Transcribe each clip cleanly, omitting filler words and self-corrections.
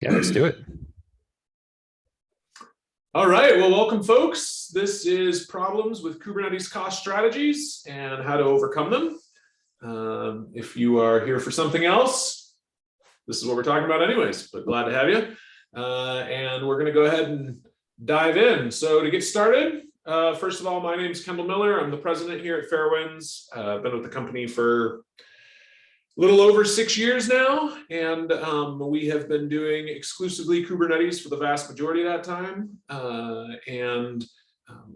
Yeah, let's do it. All right, well, welcome folks. This is problems with Kubernetes cost strategies and how to overcome them. If you are here for something else, this is what we're talking about anyways, but glad to have you. And we're gonna go ahead and dive in. So to get started, first of all, my name is Kendall Miller. I'm the president here at Fairwinds. I've been with the company for a little over 6 years now, and we have been doing exclusively Kubernetes for the vast majority of that time.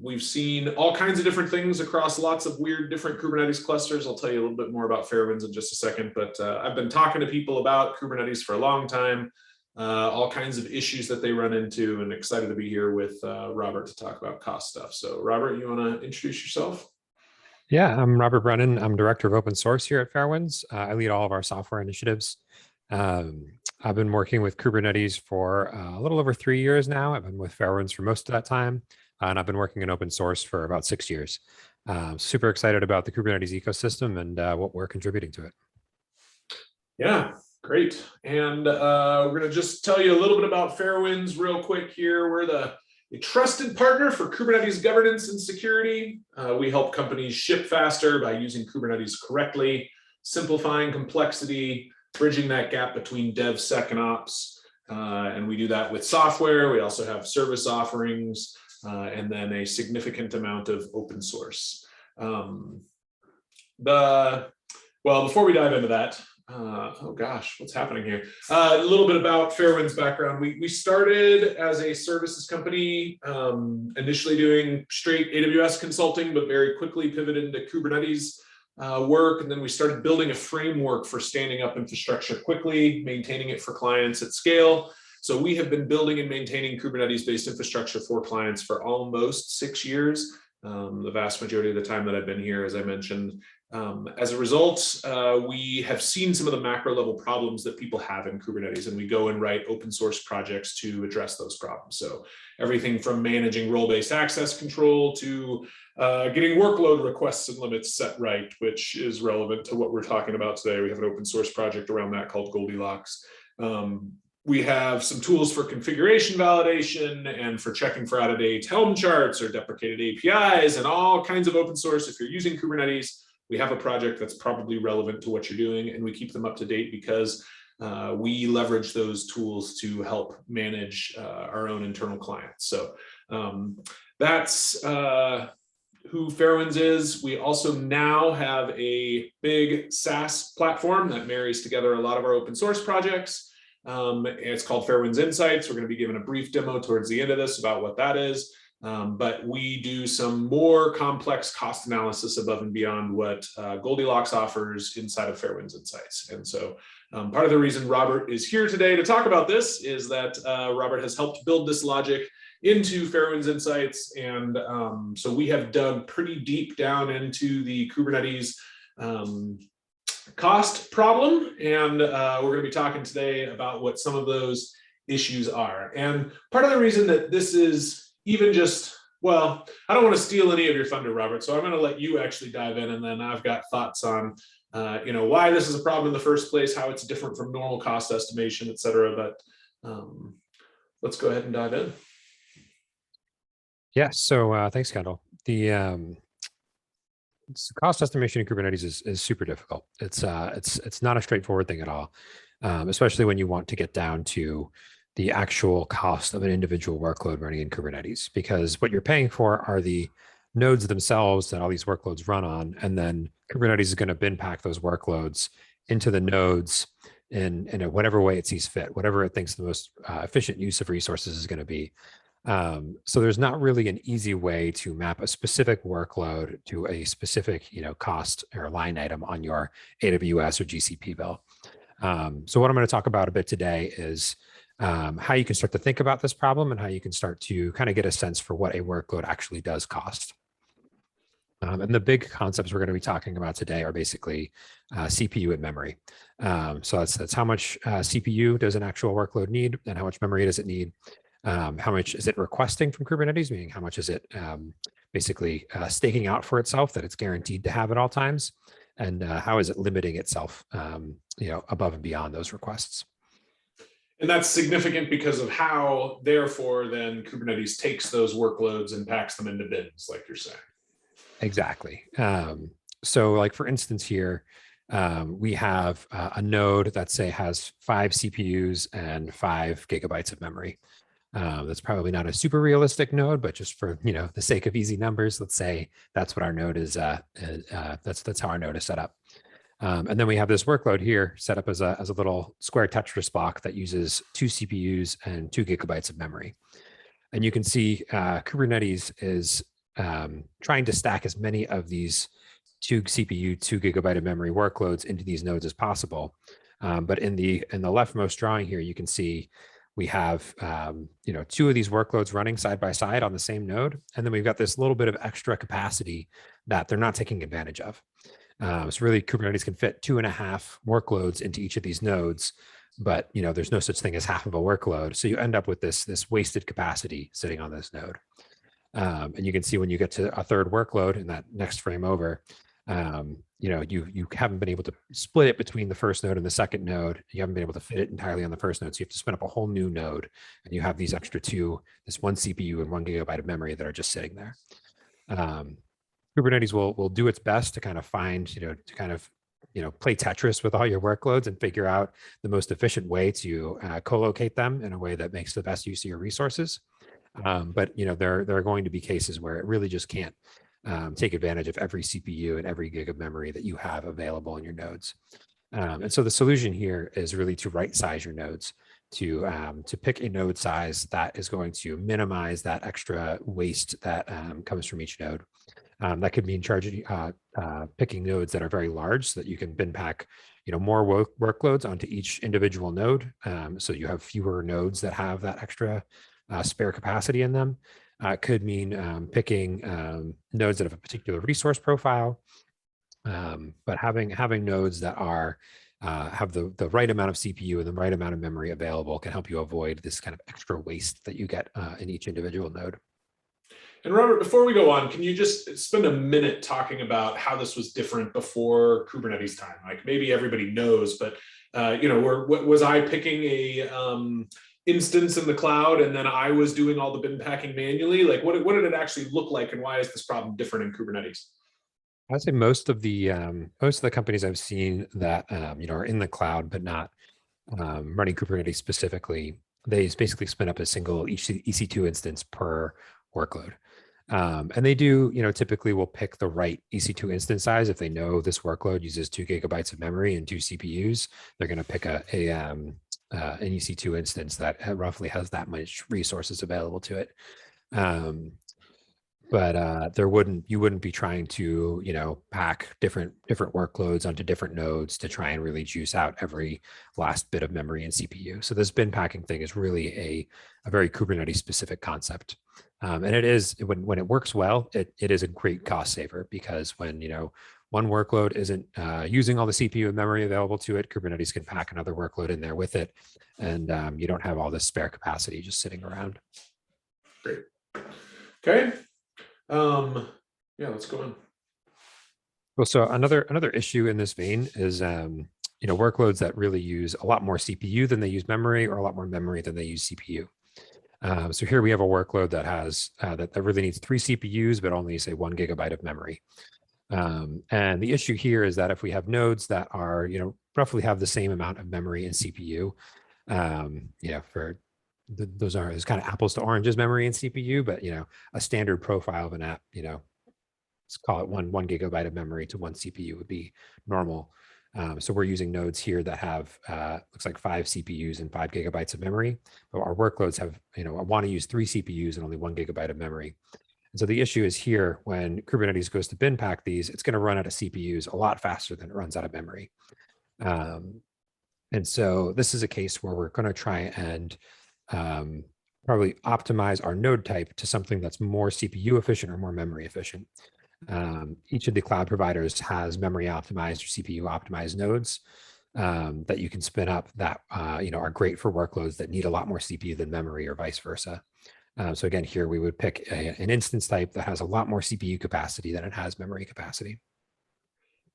We've seen all kinds of different things across lots of weird different Kubernetes clusters. I'll tell you a little bit more about Fairwinds in just a second, but I've been talking to people about Kubernetes for a long time, all kinds of issues that they run into, and excited to be here with Robert to talk about cost stuff. So Robert, you want to introduce yourself? Yeah, I'm Robert Brennan. I'm director of open source here at Fairwinds. I lead all of our software initiatives. I've been working with Kubernetes for a little over 3 years now. I've been with Fairwinds for most of that time, and I've been working in open source for about 6 years. Super excited about the Kubernetes ecosystem and what we're contributing to it. Yeah, great. And we're going to just tell you a little bit about Fairwinds real quick here. We're a trusted partner for Kubernetes governance and security. We help companies ship faster by using Kubernetes correctly, simplifying complexity, bridging that gap between DevSec and Ops. And we do that with software. We also have service offerings, and then a significant amount of open source. Well, before we dive into that, oh gosh, what's happening here? A little bit about Fairwinds' background. We started as a services company, initially doing straight AWS consulting, but very quickly pivoted into Kubernetes work. And then we started building a framework for standing up infrastructure quickly, maintaining it for clients at scale. So we have been building and maintaining Kubernetes-based infrastructure for clients for almost 6 years, the vast majority of the time that I've been here, as I mentioned. As a result, we have seen some of the macro level problems that people have in Kubernetes, and we go and write open source projects to address those problems. So everything from managing role-based access control to getting workload requests and limits set right, which is relevant to what we're talking about today. We have an open source project around that called Goldilocks. We have some tools for configuration validation and for checking for out-of-date Helm charts or deprecated APIs and all kinds of open source. If you're using Kubernetes, we have a project that's probably relevant to what you're doing, and we keep them up to date because we leverage those tools to help manage our own internal clients. So that's who Fairwinds is. We also now have a big SaaS platform that marries together a lot of our open source projects. It's called Fairwinds Insights. We're going to be giving a brief demo towards the end of this about what that is. But we do some more complex cost analysis above and beyond what Goldilocks offers inside of Fairwinds Insights. And so part of the reason Robert is here today to talk about this is that Robert has helped build this logic into Fairwinds Insights. And so we have dug pretty deep down into the Kubernetes cost problem. And we're going to be talking today about what some of those issues are. And part of the reason that this is even just, well, I don't want to steal any of your thunder, Robert, so I'm going to let you actually dive in, and then I've got thoughts on why this is a problem in the first place, how it's different from normal cost estimation, et cetera. But let's go ahead and dive in. Yeah, so thanks, Kendall. The cost estimation in Kubernetes is super difficult. It's not a straightforward thing at all, especially when you want to get down to the actual cost of an individual workload running in Kubernetes, because what you're paying for are the nodes themselves that all these workloads run on, and then Kubernetes is going to bin pack those workloads into the nodes in whatever way it sees fit, whatever it thinks the most efficient use of resources is going to be. So there's not really an easy way to map a specific workload to a specific cost or line item on your AWS or GCP bill. So what I'm going to talk about a bit today is how you can start to think about this problem and how you can start to kind of get a sense for what a workload actually does cost. And the big concepts we're going to be talking about today are basically CPU and memory. So that's how much CPU does an actual workload need, and how much memory does it need? How much is it requesting from Kubernetes, meaning how much is it basically staking out for itself that it's guaranteed to have at all times? And how is it limiting itself above and beyond those requests? And that's significant because of how, therefore, then Kubernetes takes those workloads and packs them into bins, like you're saying. Exactly. So like for instance here, we have a node that say has 5 CPUs and 5 gigabytes of memory. That's probably not a super realistic node, but just for the sake of easy numbers, let's say that's what our node is. That's how our node is set up. And then we have this workload here set up as a little square Tetris block that uses 2 CPUs and 2 gigabytes of memory. And you can see Kubernetes is trying to stack as many of these 2 CPU, 2 gigabyte of memory workloads into these nodes as possible. But in the leftmost drawing here, you can see we have 2 of these workloads running side by side on the same node, and then we've got this little bit of extra capacity that they're not taking advantage of. So really, Kubernetes can fit 2.5 workloads into each of these nodes, but there's no such thing as half of a workload. So you end up with this wasted capacity sitting on this node. And you can see when you get to a third workload in that next frame over, you haven't been able to split it between the first node and the second node. You haven't been able to fit it entirely on the first node. So you have to spin up a whole new node, and you have these extra 2, this 1 CPU and 1 gigabyte of memory that are just sitting there. Kubernetes will do its best to kind of find, play Tetris with all your workloads and figure out the most efficient way to co-locate them in a way that makes the best use of your resources. But there are going to be cases where it really just can't take advantage of every CPU and every gig of memory that you have available in your nodes. And so the solution here is really to right size your nodes, to pick a node size that is going to minimize that extra waste that comes from each node. That could mean picking nodes that are very large so that you can bin pack more workloads onto each individual node. So you have fewer nodes that have that extra spare capacity in them. It could mean picking nodes that have a particular resource profile, but having nodes that have the right amount of CPU and the right amount of memory available can help you avoid this kind of extra waste that you get in each individual node. And Robert, before we go on, can you just spend a minute talking about how this was different before Kubernetes time? Like maybe everybody knows, but was I picking a instance in the cloud and then I was doing all the bin packing manually? Like what did it actually look like, and why is this problem different in Kubernetes? I'd say most of the companies I've seen that are in the cloud but not running Kubernetes specifically, they basically spin up a single EC2 instance per workload. And they do, typically will pick the right EC2 instance size. If they know this workload uses 2 gigabytes of memory and 2 CPUs, they're going to pick an EC2 instance that roughly has that much resources available to it. But you wouldn't be trying to, pack different workloads onto different nodes to try and really juice out every last bit of memory and CPU. So this bin packing thing is really a very Kubernetes specific concept. And it is, when it works well, it is a great cost saver, because when, one workload isn't using all the CPU and memory available to it, Kubernetes can pack another workload in there with it. And you don't have all this spare capacity just sitting around. Great. Okay. Yeah, let's go on. Well, so another issue in this vein is, workloads that really use a lot more CPU than they use memory, or a lot more memory than they use CPU. So here we have a workload that has that really needs 3 CPUs, but only say 1 gigabyte of memory. And the issue here is that if we have nodes that are, roughly have the same amount of memory and CPU, those are kind of apples to oranges, memory and CPU, but a standard profile of an app, let's call it one gigabyte of memory to 1 CPU would be normal. So we're using nodes here that have looks like 5 CPUs and 5 gigabytes of memory, but our workloads have, want to use 3 CPUs and only 1 gigabyte of memory. And so the issue is here, when Kubernetes goes to bin pack these, it's going to run out of CPUs a lot faster than it runs out of memory. And so this is a case where we're going to try and probably optimize our node type to something that's more CPU efficient or more memory efficient. Each of the cloud providers has memory optimized or CPU optimized nodes that you can spin up that are great for workloads that need a lot more CPU than memory, or vice versa. So again, here we would pick an instance type that has a lot more CPU capacity than it has memory capacity.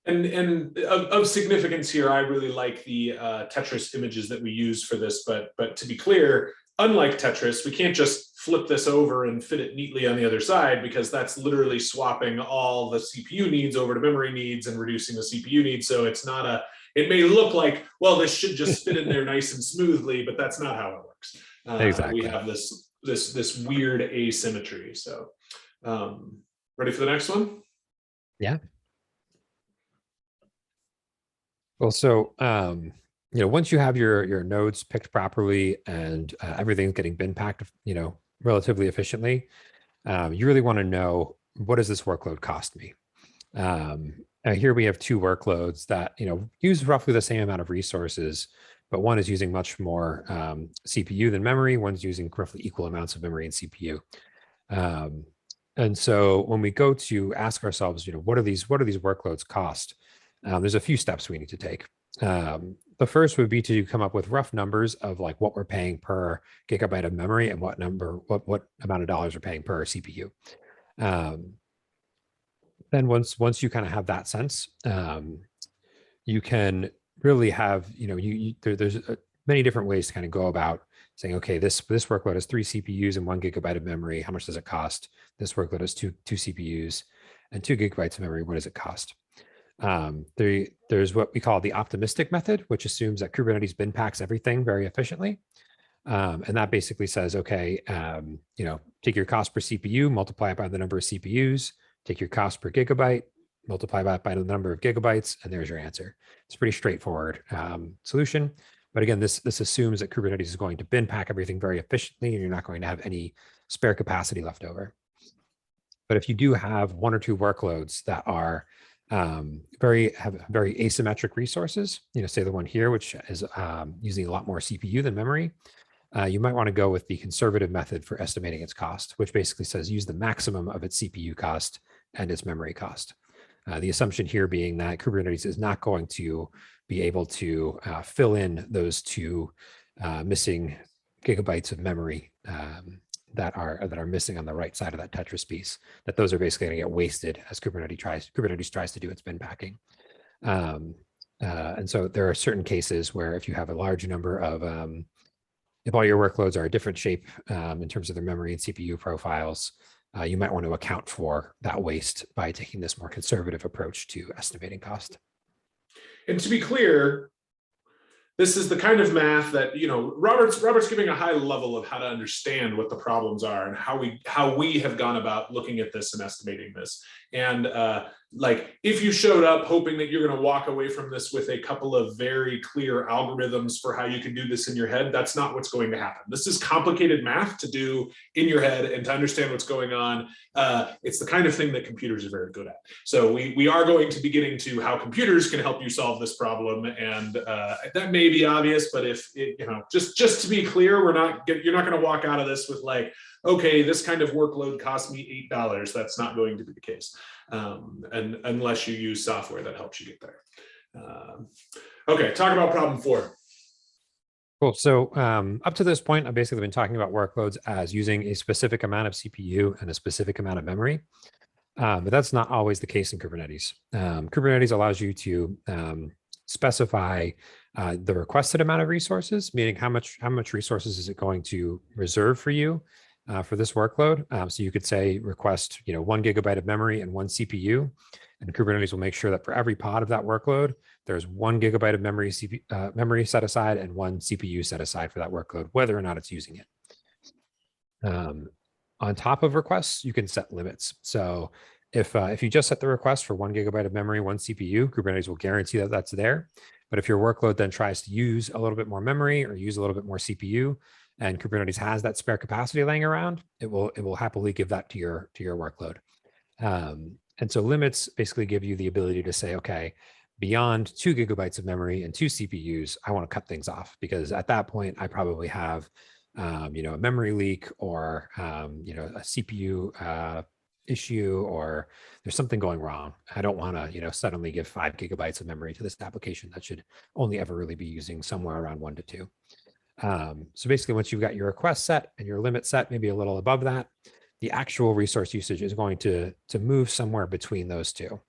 And of significance here, I really like the Tetris images that we use for this. But to be clear, unlike Tetris, we can't just flip this over and fit it neatly on the other side, because that's literally swapping all the CPU needs over to memory needs and reducing the CPU needs. So it's not a, it may look like, well, this should just fit in there nice and smoothly, but that's not how it works. Exactly. We have this weird asymmetry. So ready for the next one? Yeah. Well, so, once you have your nodes picked properly and everything's getting bin packed, relatively efficiently, you really want to know, what does this workload cost me? Here we have two workloads that, use roughly the same amount of resources, but one is using much more CPU than memory. One's using roughly equal amounts of memory and CPU. And so when we go to ask ourselves, what do these workloads cost? There's a few steps we need to take. The first would be to come up with rough numbers of like what we're paying per gigabyte of memory and what amount of dollars we're paying per CPU. Then once you kind of have that sense, you can really have, there's many different ways to kind of go about saying, okay, this workload has 3 CPUs and 1 gigabyte of memory. How much does it cost? This workload has two CPUs and 2 gigabytes of memory. What does it cost? There's what we call the optimistic method, which assumes that Kubernetes bin packs everything very efficiently. And that basically says, okay, take your cost per CPU, multiply it by the number of CPUs, take your cost per gigabyte, multiply that by the number of gigabytes, and there's your answer. It's a pretty straightforward solution. But again, this assumes that Kubernetes is going to bin pack everything very efficiently, and you're not going to have any spare capacity left over. But if you do have 1 or 2 workloads that are have very asymmetric resources, say the one here, which is using a lot more CPU than memory, you might want to go with the conservative method for estimating its cost, which basically says use the maximum of its CPU cost and its memory cost. The assumption here being that Kubernetes is not going to be able to fill in those 2 missing gigabytes of memory that are missing on the right side of that Tetris piece, that those are basically going to get wasted as Kubernetes tries to do its bin packing. And so there are certain cases where if you have a large number of, if all your workloads are a different shape in terms of their memory and CPU profiles, you might want to account for that waste by taking this more conservative approach to estimating cost. And to be clear, this is the kind of math that, Robert's giving a high level of how to understand what the problems are and how we have gone about looking at this and estimating this. And like, if you showed up hoping that you're going to walk away from this with a couple of very clear algorithms for how you can do this in your head, that's not what's going to happen. This is complicated math to do in your head and to understand what's going on. It's the kind of thing that computers are very good at. So we are going to be getting to how computers can help you solve this problem. And that may be obvious, but just to be clear, you're not going to walk out of this with like, okay, this kind of workload cost me $8. That's not going to be the case, and unless you use software that helps you get there. Okay, talk about problem 4. Cool. So up to this point, I've basically been talking about workloads as using a specific amount of CPU and a specific amount of memory, but that's not always the case in Kubernetes. Kubernetes allows you to specify the requested amount of resources, meaning how much resources is it going to reserve for you for this workload. So you could say request 1 gigabyte of memory and 1 CPU, and Kubernetes will make sure that for every pod of that workload, there's 1 gigabyte of memory set aside and 1 CPU set aside for that workload, whether or not it's using it. On top of requests, you can set limits. So if you just set the request for 1 gigabyte of memory, 1 CPU, Kubernetes will guarantee that that's there. But if your workload then tries to use a little bit more memory or use a little bit more CPU, and Kubernetes has that spare capacity laying around, it will happily give that to your workload. And so limits basically give you the ability to say, okay, beyond 2 gigabytes of memory and 2 CPUs, I want to cut things off, because at that point I probably have a memory leak or a CPU issue, or there's something going wrong. I don't want to suddenly give 5 gigabytes of memory to this application that should only ever really be using somewhere around 1 to 2. So basically, once you've got your request set and your limit set, maybe a little above that, the actual resource usage is going to move somewhere between those two,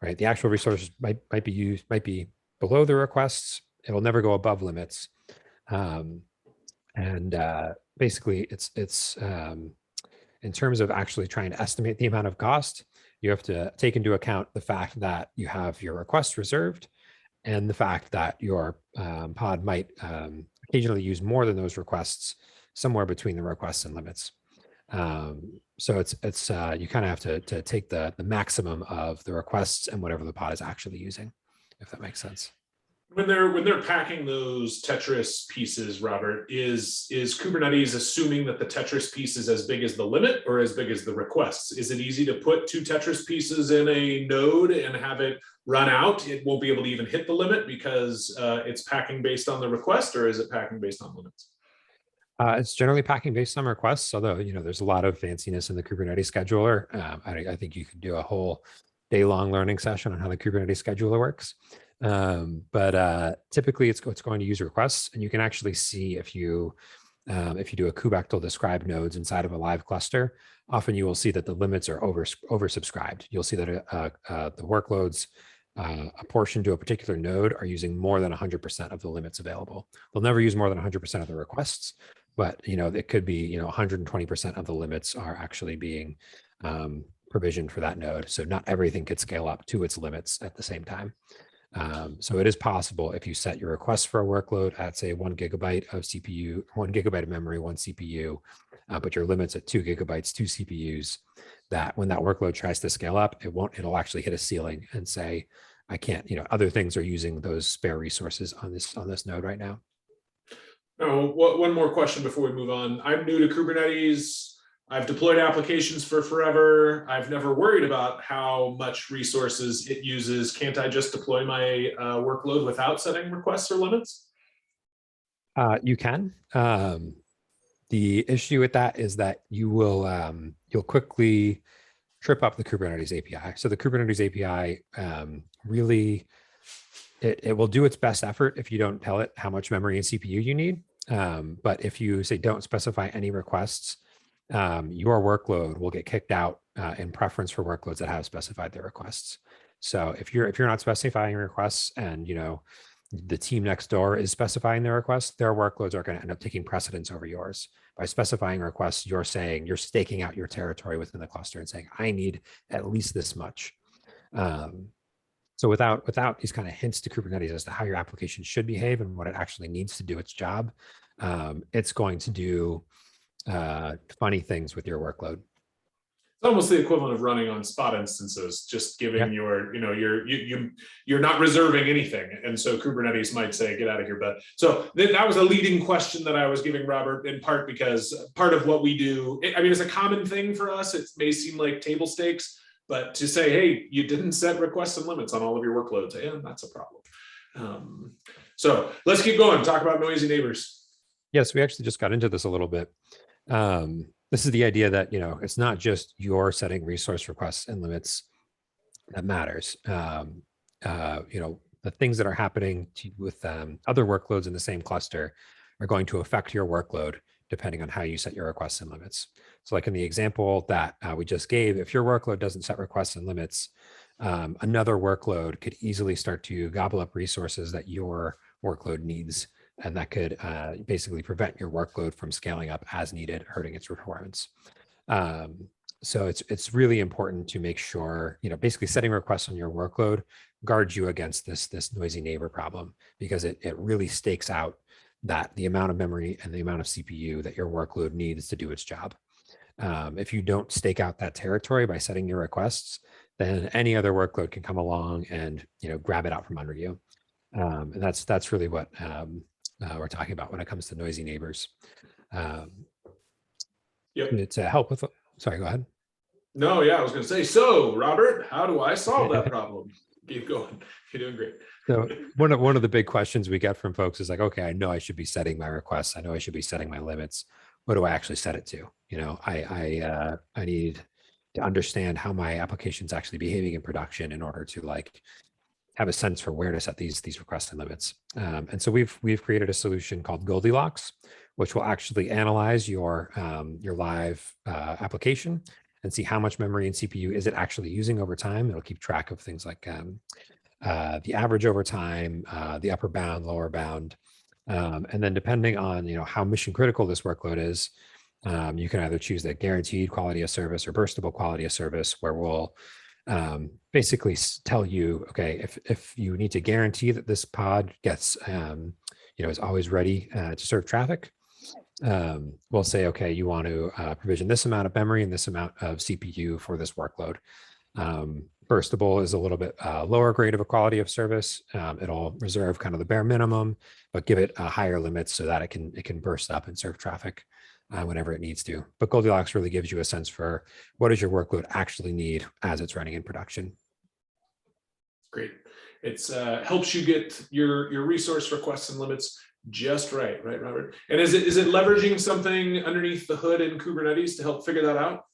right? The actual resources might be below the requests. It'll never go above limits. Basically, it's in terms of actually trying to estimate the amount of cost, you have to take into account the fact that you have your requests reserved and the fact that your pod might occasionally use more than those requests, somewhere between the requests and limits. So it's you kind of have to take the maximum of the requests and whatever the pod is actually using, if that makes sense. When they're packing those Tetris pieces, Robert, is Kubernetes assuming that the Tetris piece is as big as the limit or as big as the requests? Is it easy to put 2 Tetris pieces in a node and have it run out? It won't be able to even hit the limit because it's packing based on the request, or is it packing based on limits? It's generally packing based on requests, although there's a lot of fanciness in the Kubernetes scheduler. I think you could do a whole day-long learning session on how the Kubernetes scheduler works. Typically it's going to use requests, and you can actually see if you do a kubectl describe nodes inside of a live cluster, often you will see that the limits are oversubscribed. You'll see that the workloads apportioned to a particular node are using more than 100% of the limits available. They'll never use more than 100% of the requests, but it could be 120% of the limits are actually being provisioned for that node. So not everything could scale up to its limits at the same time. So it is possible if you set your request for a workload at, say, 1 gigabyte of CPU, 1 gigabyte of memory, 1 CPU, but your limits at 2 gigabytes, 2 CPUs, that when that workload tries to scale up, it'll actually hit a ceiling and say, I can't, other things are using those spare resources on this node right now. Oh, one more question before we move on. I'm new to Kubernetes. I've deployed applications for forever. I've never worried about how much resources it uses. Can't I just deploy my workload without setting requests or limits? You can. The issue with that is that you'll quickly trip up the Kubernetes API. So the Kubernetes API really, it will do its best effort if you don't tell it how much memory and CPU you need. But if you say don't specify any requests, your workload will get kicked out in preference for workloads that have specified their requests. So if you're not specifying requests and the team next door is specifying their requests, their workloads are going to end up taking precedence over yours. By specifying requests, you're staking out your territory within the cluster and saying, I need at least this much. So without these kind of hints to Kubernetes as to how your application should behave and what it actually needs to do its job, it's going to do funny things with your workload. It's almost the equivalent of running on spot instances, just giving you're not reserving anything. And so Kubernetes might say, get out of here. But so that was a leading question that I was giving Robert, in part because part of what we do, it's a common thing for us. It may seem like table stakes, but to say, hey, you didn't set requests and limits on all of your workloads, that's a problem. So let's keep going. Talk about noisy neighbors. Yes, we actually just got into this a little bit. This is the idea that, it's not just your setting resource requests and limits that matters. The things that are happening with other workloads in the same cluster are going to affect your workload depending on how you set your requests and limits. So like in the example that we just gave, if your workload doesn't set requests and limits, another workload could easily start to gobble up resources that your workload needs. And that could basically prevent your workload from scaling up as needed, hurting its performance. So it's really important to make sure, basically setting requests on your workload guards you against this noisy neighbor problem, because it really stakes out that the amount of memory and the amount of CPU that your workload needs to do its job. If you don't stake out that territory by setting your requests, then any other workload can come along and grab it out from under you. And that's really what we're talking about when it comes to noisy neighbors. To help with, sorry, go ahead. No, yeah, I was going to say, so Robert, how do I solve that problem? Keep going. You're doing great. So one of the big questions we get from folks is like, okay, I know I should be setting my requests. I know I should be setting my limits. What do I actually set it to? I need to understand how my application's actually behaving in production in order to have a sense for where to set these requests and limits. And so we've created a solution called Goldilocks, which will actually analyze your live application and see how much memory and CPU is it actually using over time. It'll keep track of things like the average over time, the upper bound, lower bound. And then depending on how mission critical this workload is, you can either choose the guaranteed quality of service or burstable quality of service, where we'll basically tell you, okay, if you need to guarantee that this pod gets is always ready to serve traffic, we'll say, okay, you want to provision this amount of memory and this amount of CPU for this workload. Burstable is a little bit lower grade of a quality of service. It'll reserve kind of the bare minimum, but give it higher limits so that it can burst up and serve traffic whenever it needs to. But Goldilocks really gives you a sense for what does your workload actually need as it's running in production. Great. It's helps you get your resource requests and limits just right, Robert? And is it leveraging something underneath the hood in Kubernetes to help figure that out?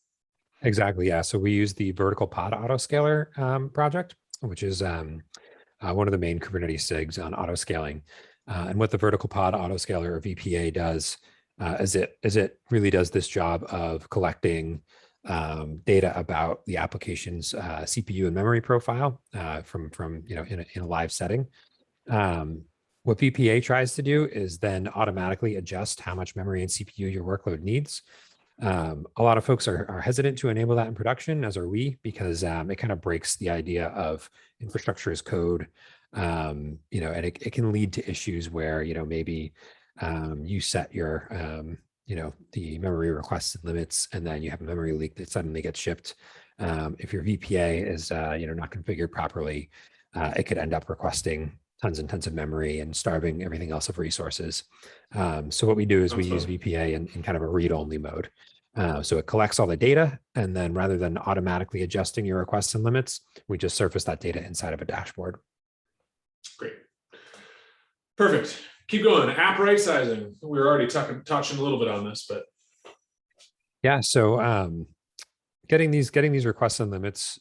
Exactly, yeah. So we use the vertical pod autoscaler project, which is one of the main Kubernetes SIGs on autoscaling. And what the vertical pod autoscaler, or VPA, does is it really does this job of collecting data about the application's CPU and memory profile from in a live setting. What VPA tries to do is then automatically adjust how much memory and CPU your workload needs. A lot of folks are hesitant to enable that in production, as are we, because it kind of breaks the idea of infrastructure as code, and it can lead to issues where maybe you set your the memory requests and limits, and then you have a memory leak that suddenly gets shipped. If your VPA is not configured properly, it could end up requesting tons and tons of memory and starving everything else of resources. So what we do is we use VPA in kind of a read-only mode. So it collects all the data, and then rather than automatically adjusting your requests and limits, we just surface that data inside of a dashboard. Great. Perfect. Keep going. App right sizing. We were already touching a little bit on this, but yeah. So getting these requests and limits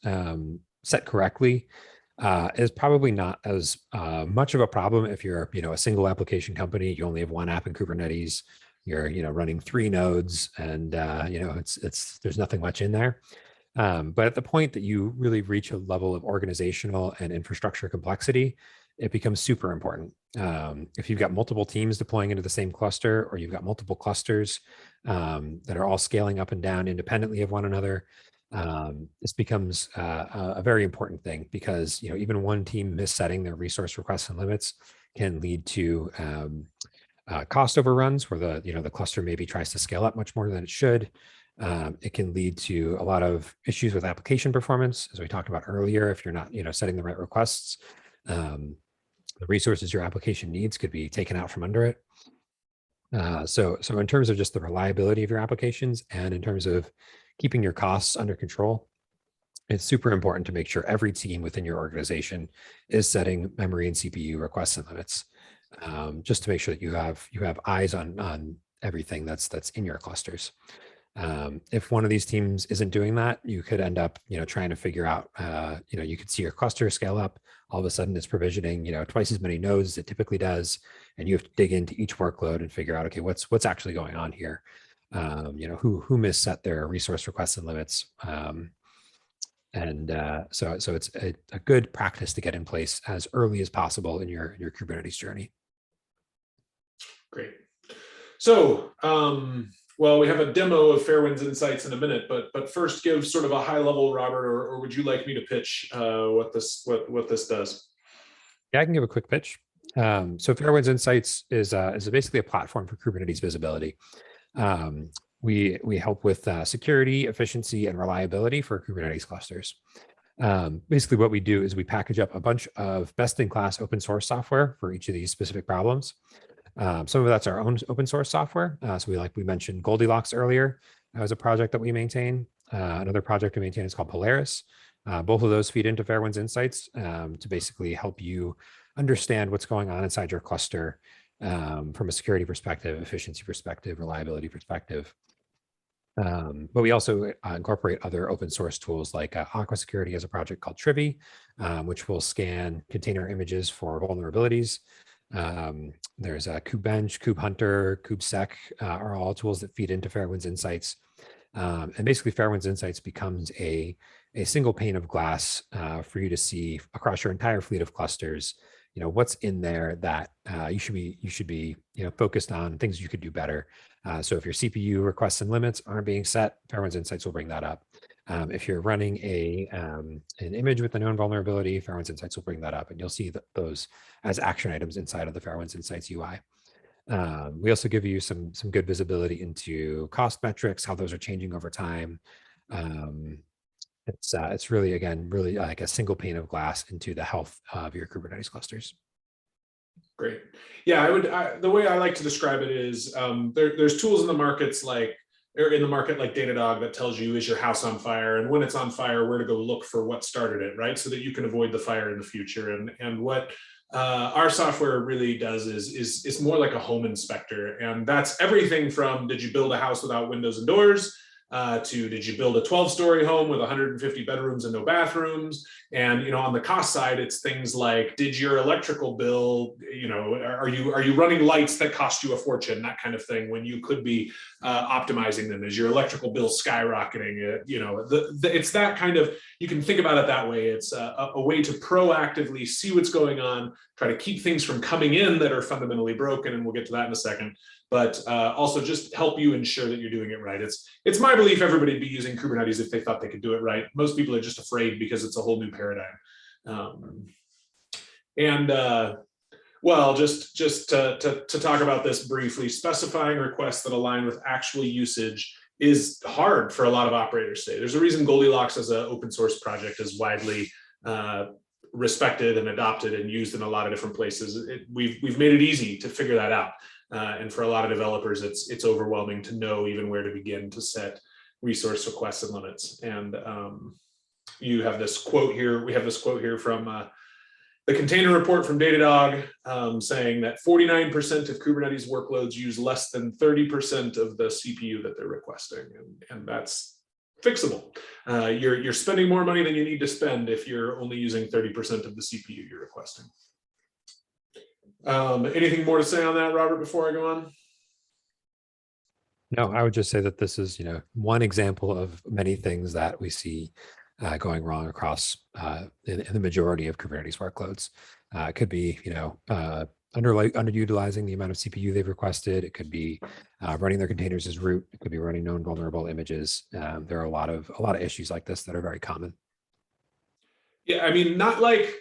set correctly is probably not as much of a problem if you're a single application company. You only have one app in Kubernetes. You're running 3 nodes, and there's nothing much in there. But at the point that you really reach a level of organizational and infrastructure complexity, it becomes super important. If you've got multiple teams deploying into the same cluster, or you've got multiple clusters that are all scaling up and down independently of one another, this becomes a very important thing, because even one team missetting their resource requests and limits can lead to cost overruns, where the cluster maybe tries to scale up much more than it should. It can lead to a lot of issues with application performance, as we talked about earlier. If you're not setting the right requests, the resources your application needs could be taken out from under it. So in terms of just the reliability of your applications, and in terms of keeping your costs under control, it's super important to make sure every team within your organization is setting memory and CPU requests and limits, just to make sure that you have eyes on everything that's in your clusters. If one of these teams isn't doing that, you could end up trying to figure out, you could see your cluster scale up. All of a sudden it's provisioning twice as many nodes as it typically does, and you have to dig into each workload and figure out, okay, what's actually going on here. Who misset their resource requests and limits. So it's a good practice to get in place as early as possible in your Kubernetes journey. Great. So, well, we have a demo of Fairwinds Insights in a minute, but first give sort of a high level, Robert, or would you like me to pitch what this does? Yeah, I can give a quick pitch. So Fairwinds Insights is basically a platform for Kubernetes visibility. We help with security, efficiency, and reliability for Kubernetes clusters. Basically, what we do is we package up a bunch of best-in-class open source software for each of these specific problems. Some of that's our own open source software. So we mentioned Goldilocks earlier. That was a project that we maintain. Another project we maintain is called Polaris. Both of those feed into Fairwinds Insights to basically help you understand what's going on inside your cluster from a security perspective, efficiency perspective, reliability perspective. But we also incorporate other open source tools like Aqua Security has a project called Trivi, which will scan container images for vulnerabilities. There's Kubebench, KubeHunter, KubeSec are all tools that feed into Fairwinds Insights. And basically Fairwinds Insights becomes a single pane of glass for you to see across your entire fleet of clusters, what's in there that you should be focused on, things you could do better. So if your CPU requests and limits aren't being set, Fairwinds Insights will bring that up. If you're running an image with a known vulnerability, Fairwinds Insights will bring that up, and you'll see those as action items inside of the Fairwinds Insights UI. We also give you some good visibility into cost metrics, how those are changing over time. It's really, again, really like a single pane of glass into the health of your Kubernetes clusters. Great. Yeah, the way I like to describe it is there's tools in the markets like Datadog that tells you, is your house on fire, and when it's on fire, where to go look for what started it, right? So that you can avoid the fire in the future. And what our software really does is it's more like a home inspector, and that's everything from, did you build a house without windows and doors, to did you build a 12-story home with 150 bedrooms and no bathrooms? And on the cost side, it's things like, did your electrical bill, are you running lights that cost you a fortune, that kind of thing, when you could be optimizing them? Is your electrical bill skyrocketing? It's that kind of, you can think about it that way. It's a way to proactively see what's going on, try to keep things from coming in that are fundamentally broken, and we'll get to that in a second. But also just help you ensure that you're doing it right. It's my belief everybody would be using Kubernetes if they thought they could do it right. Most people are just afraid because it's a whole new paradigm. Well, just to talk about this briefly, specifying requests that align with actual usage is hard for a lot of operators today. There's a reason Goldilocks as an open source project is widely respected and adopted and used in a lot of different places. We've made it easy to figure that out. And for a lot of developers, it's overwhelming to know even where to begin to set resource requests and limits. And you have this quote here. We have this quote here from the container report from Datadog saying that 49% of Kubernetes workloads use less than 30% of the CPU that they're requesting, and that's fixable. You're spending more money than you need to spend if you're only using 30% of the CPU you're requesting. Anything more to say on that, Robert, before I go on? No, I would just say that this is, one example of many things that we see going wrong across in the majority of Kubernetes workloads. It could be, underutilizing the amount of CPU they've requested. It could be running their containers as root. It could be running known vulnerable images. There are a lot of issues like this that are very common. Yeah, I mean, not like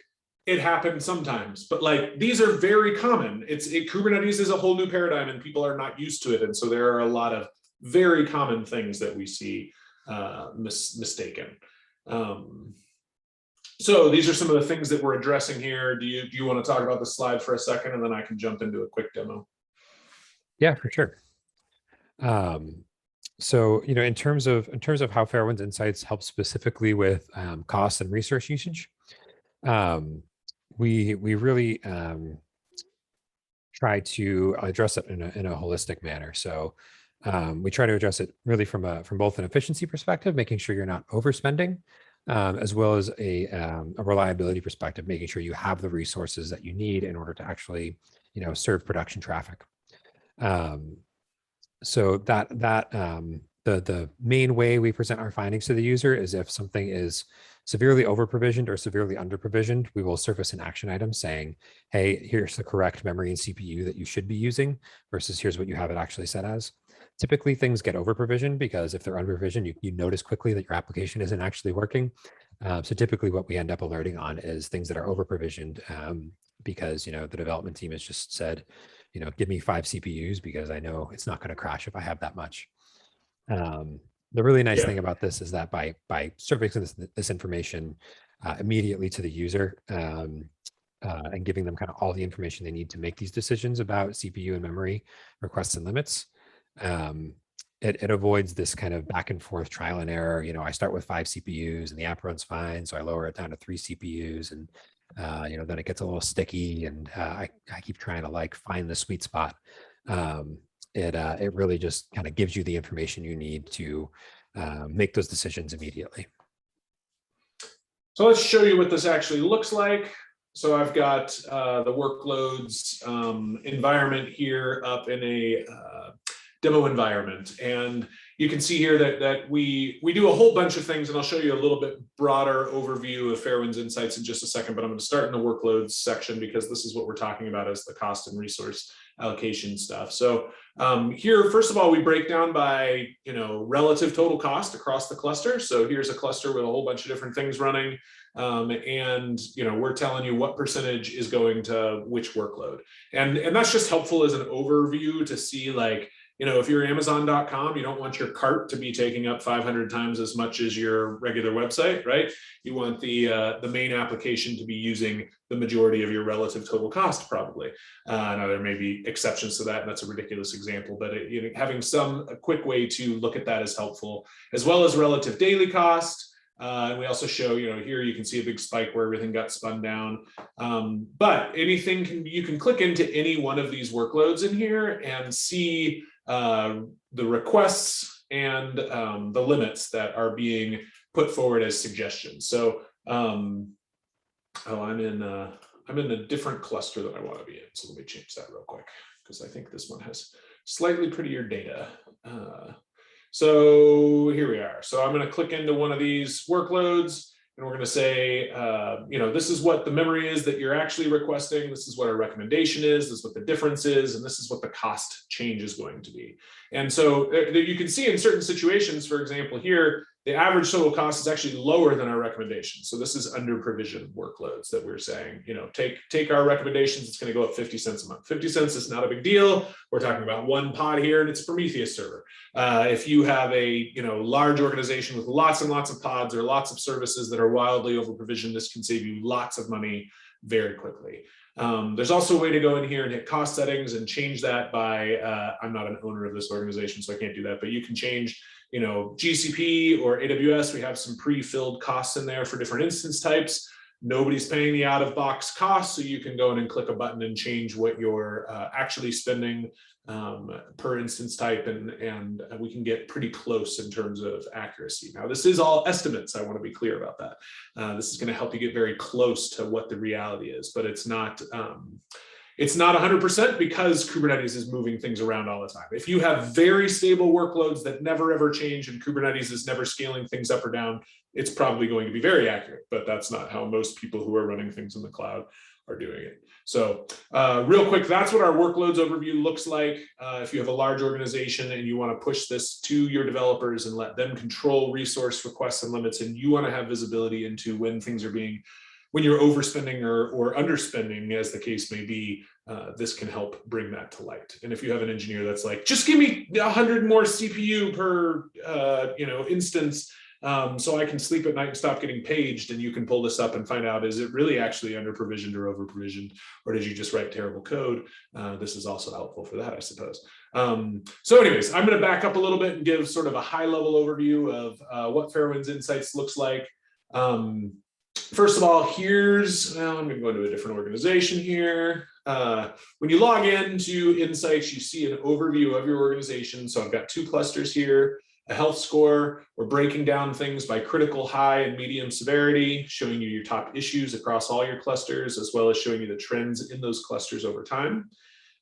it happens sometimes, but like these are very common. Kubernetes is a whole new paradigm, and people are not used to it, and so there are a lot of very common things that we see mistaken. So these are some of the things that we're addressing here. Do you want to talk about the slide for a second, and then I can jump into a quick demo? Yeah, for sure. So in terms of how Fairwinds Insights helps specifically with cost and resource usage, we really try to address it in a holistic manner. So we try to address it really from both an efficiency perspective, making sure you're not overspending, as well as a reliability perspective, making sure you have the resources that you need in order to actually serve production traffic. So the main way we present our findings to the user is if something is severely over-provisioned or severely under-provisioned, we will surface an action item saying, hey, here's the correct memory and CPU that you should be using versus here's what you have it actually set as. Typically, things get over-provisioned because if they're under-provisioned, you notice quickly that your application isn't actually working. So typically what we end up alerting on is things that are over-provisioned because the development team has just said, give me 5 CPUs because I know it's not going to crash if I have that much. The really nice thing about this is that by surfacing this information immediately to the user and giving them kind of all the information they need to make these decisions about CPU and memory requests and limits, it avoids this kind of back and forth trial and error. I start with 5 CPUs and the app runs fine, so I lower it down to 3 CPUs, and then it gets a little sticky, and I keep trying to find the sweet spot. It really just kind of gives you the information you need to make those decisions immediately. So let's show you what this actually looks like. So I've got the workloads environment here up in a demo environment. And you can see here that we do a whole bunch of things, and I'll show you a little bit broader overview of Fairwinds Insights in just a second, but I'm going to start in the workloads section because this is what we're talking about as the cost and resource allocation stuff. So here, first of all, we break down by, relative total cost across the cluster. So here's a cluster with a whole bunch of different things running. And we're telling you what percentage is going to which workload. And that's just helpful as an overview to see, like, if you're Amazon.com, you don't want your cart to be taking up 500 times as much as your regular website, right? You want the main application to be using the majority of your relative total cost, probably. Now there may be exceptions to that, and that's a ridiculous example, but having a quick way to look at that is helpful, as well as relative daily cost. And we also show, here you can see a big spike where everything got spun down. But you can click into any one of these workloads in here and see the requests and the limits that are being put forward as suggestions. So, I'm in a different cluster that I want to be in. So let me change that real quick, because I think this one has slightly prettier data. So here we are. So I'm going to click into one of these workloads, and we're going to say, this is what the memory is that you're actually requesting. This is what our recommendation is. This is what the difference is. And this is what the cost change is going to be. And so you can see in certain situations, for example, here, the average total cost is actually lower than our recommendation. So this is under provisioned workloads that we're saying, take our recommendations, it's going to go up 50 cents a month. 50 cents is not a big deal. We're talking about one pod here, and it's a Prometheus server. If you have a large organization with lots and lots of pods or lots of services that are wildly over provisioned, this can save you lots of money very quickly. There's also a way to go in here and hit cost settings and change that by, I'm not an owner of this organization, so I can't do that, but you can change GCP or AWS. We have some pre-filled costs in there for different instance types. Nobody's paying the out-of-box cost, so you can go in and click a button and change what you're actually spending per instance type, and we can get pretty close in terms of accuracy. Now, this is all estimates. I want to be clear about that. This is going to help you get very close to what the reality is, but it's not 100% because Kubernetes is moving things around all the time. If you have very stable workloads that never ever change and Kubernetes is never scaling things up or down, it's probably going to be very accurate, but that's not how most people who are running things in the cloud are doing it. So real quick, that's what our workloads overview looks like. If you have a large organization and you want to push this to your developers and let them control resource requests and limits, and you want to have visibility into when things are when you're overspending or underspending, as the case may be, this can help bring that to light. And if you have an engineer that's like, just give me 100 more CPU per instance, so I can sleep at night and stop getting paged, and you can pull this up and find out, is it really actually under provisioned or over provisioned, or did you just write terrible code? This is also helpful for that, I suppose. So anyways, I'm going to back up a little bit and give sort of a high level overview of what Fairwinds Insights looks like. First of all, I'm going to go into a different organization here. When you log into Insights, you see an overview of your organization. So I've got two clusters here, a health score. We're breaking down things by critical, high, and medium severity, showing you your top issues across all your clusters, as well as showing you the trends in those clusters over time.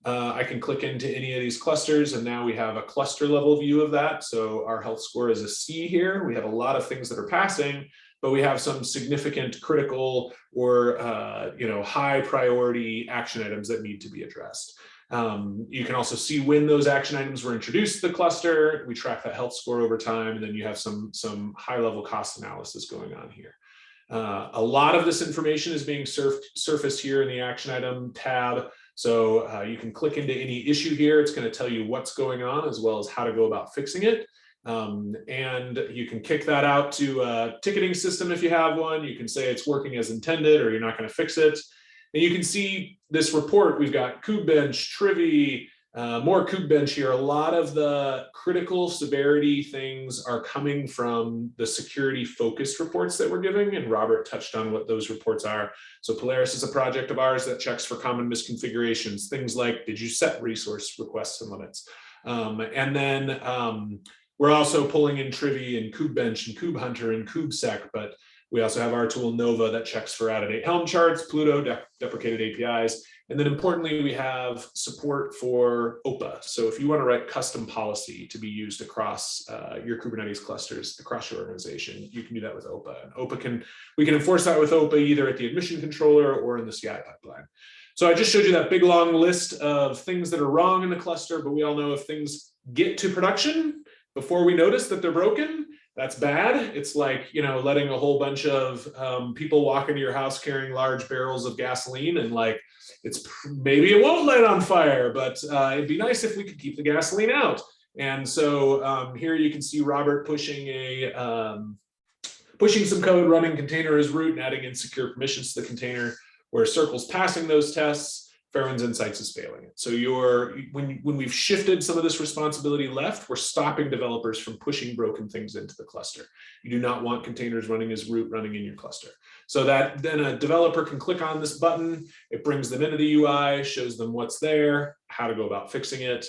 I can click into any of these clusters, and now we have a cluster level view of that. So our health score is a C here. We have a lot of things that are passing, but we have some significant critical or high priority action items that need to be addressed. You can also see when those action items were introduced to the cluster. We track that health score over time, and then you have some high level cost analysis going on here. A lot of this information is being surfaced here in the action item tab. So you can click into any issue here. It's going to tell you what's going on as well as how to go about fixing it. And you can kick that out to a ticketing system if you have one. You can say it's working as intended or you're not going to fix it. And you can see this report. We've got Kubebench, Trivy, more Kubebench here. A lot of the critical severity things are coming from the security focused reports that we're giving. And Robert touched on what those reports are. So Polaris is a project of ours that checks for common misconfigurations. Things like, did you set resource requests and limits? And then we're also pulling in Trivy and Kubebench and KubeHunter and KubeSec, but we also have our tool Nova that checks for out-of-date Helm charts, Pluto, deprecated APIs, And then importantly, we have support for OPA. So if you want to write custom policy to be used across your Kubernetes clusters, across your organization, you can do that with OPA. And we can enforce that with OPA either at the admission controller or in the CI pipeline. So I just showed you that big long list of things that are wrong in the cluster, but we all know if things get to production before we notice that they're broken, that's bad. It's like, you know, letting a whole bunch of people walk into your house carrying large barrels of gasoline, and like, maybe it won't light on fire, but it'd be nice if we could keep the gasoline out. And so here you can see Robert pushing some code, running container as root and adding in secure permissions to the container, where Circle's passing those tests, Fairwinds Insights is failing it. So when we've shifted some of this responsibility left, we're stopping developers from pushing broken things into the cluster. You do not want containers running as root running in your cluster. So that then a developer can click on this button, it brings them into the UI, shows them what's there, how to go about fixing it.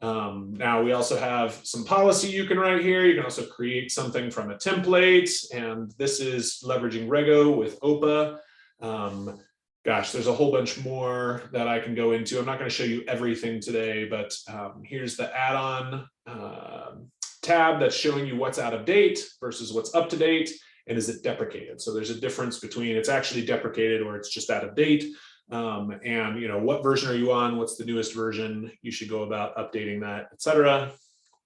Now we also have some policy you can write here. You can also create something from a template, and this is leveraging Rego with OPA. Gosh, there's a whole bunch more that I can go into. I'm not going to show you everything today, but here's the add-on tab that's showing you what's out of date versus what's up to date, and is it deprecated. So there's a difference between it's actually deprecated or it's just out of date. And you know, what version are you on? What's the newest version? You should go about updating that, etc.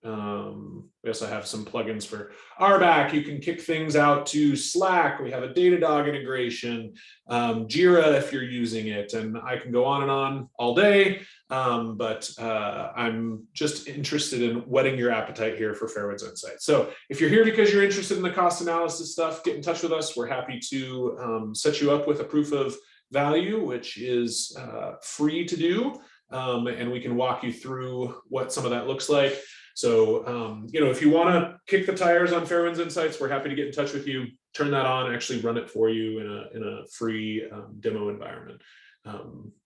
We also have some plugins for RBAC. You can kick things out to Slack. We have a Datadog integration, Jira if you're using it, and I can go on all day. But I'm just interested in whetting your appetite here for Fairwinds Insights. So if you're here because you're interested in the cost analysis stuff, get in touch with us. We're happy to set you up with a proof of value, which is free to do, and we can walk you through what some of that looks like. So, you know, if you want to kick the tires on Fairwinds Insights, we're happy to get in touch with you, turn that on, actually run it for you in a free demo environment,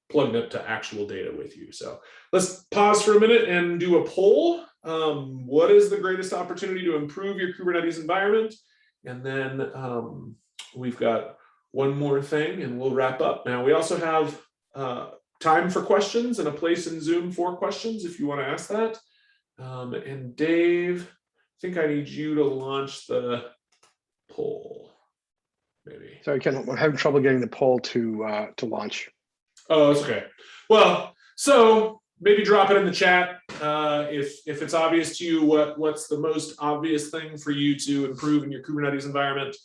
plugged up to actual data with you. So let's pause for a minute and do a poll. What is the greatest opportunity to improve your Kubernetes environment? And then we've got one more thing and we'll wrap up. Now, we also have time for questions and a place in Zoom for questions if you want to ask that. And Dave, I think I need you to launch the poll, maybe. Sorry, Kendall, I'm having trouble getting the poll to launch. Oh, it's okay. Well, so maybe drop it in the chat if it's obvious to you what's the most obvious thing for you to improve in your Kubernetes environment.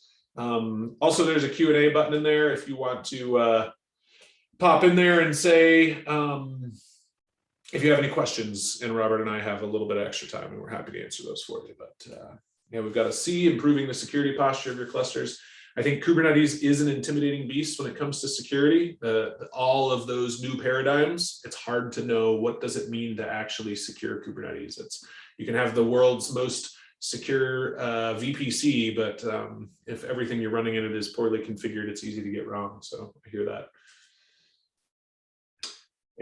Also, there's a Q&A button in there if you want to pop in there and say if you have any questions, and Robert and I have a little bit of extra time and we're happy to answer those for you. But yeah, we've got a C, improving the security posture of your clusters. I think Kubernetes is an intimidating beast when it comes to security. All of those new paradigms, it's hard to know what does it mean to actually secure Kubernetes. You can have the world's most secure VPC, but if everything you're running in it is poorly configured, it's easy to get wrong. So I hear that.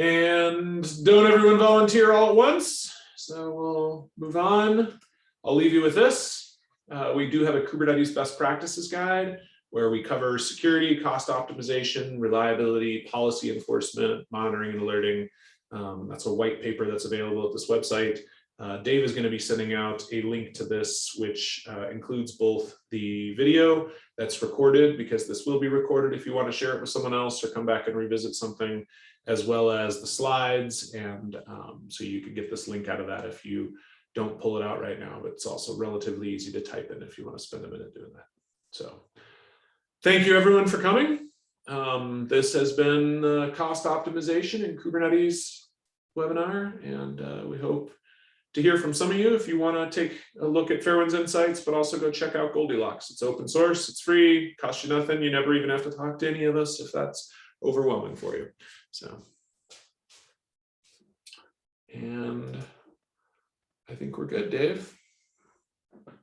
And don't everyone volunteer all at once. So we'll move on. I'll leave you with this. We do have a Kubernetes best practices guide where we cover security, cost optimization, reliability, policy enforcement, monitoring and alerting. That's a white paper that's available at this website. Dave is going to be sending out a link to this, which includes both the video that's recorded, because this will be recorded if you want to share it with someone else or come back and revisit something, as well as the slides. And so you can get this link out of that if you don't pull it out right now, but it's also relatively easy to type in if you want to spend a minute doing that. So thank you everyone for coming. This has been the cost optimization in Kubernetes webinar, and we hope to hear from some of you if you want to take a look at Fairwinds Insights, but also go check out Goldilocks. It's open source, it's free, costs you nothing. You never even have to talk to any of us if that's overwhelming for you. So, and I think we're good, Dave.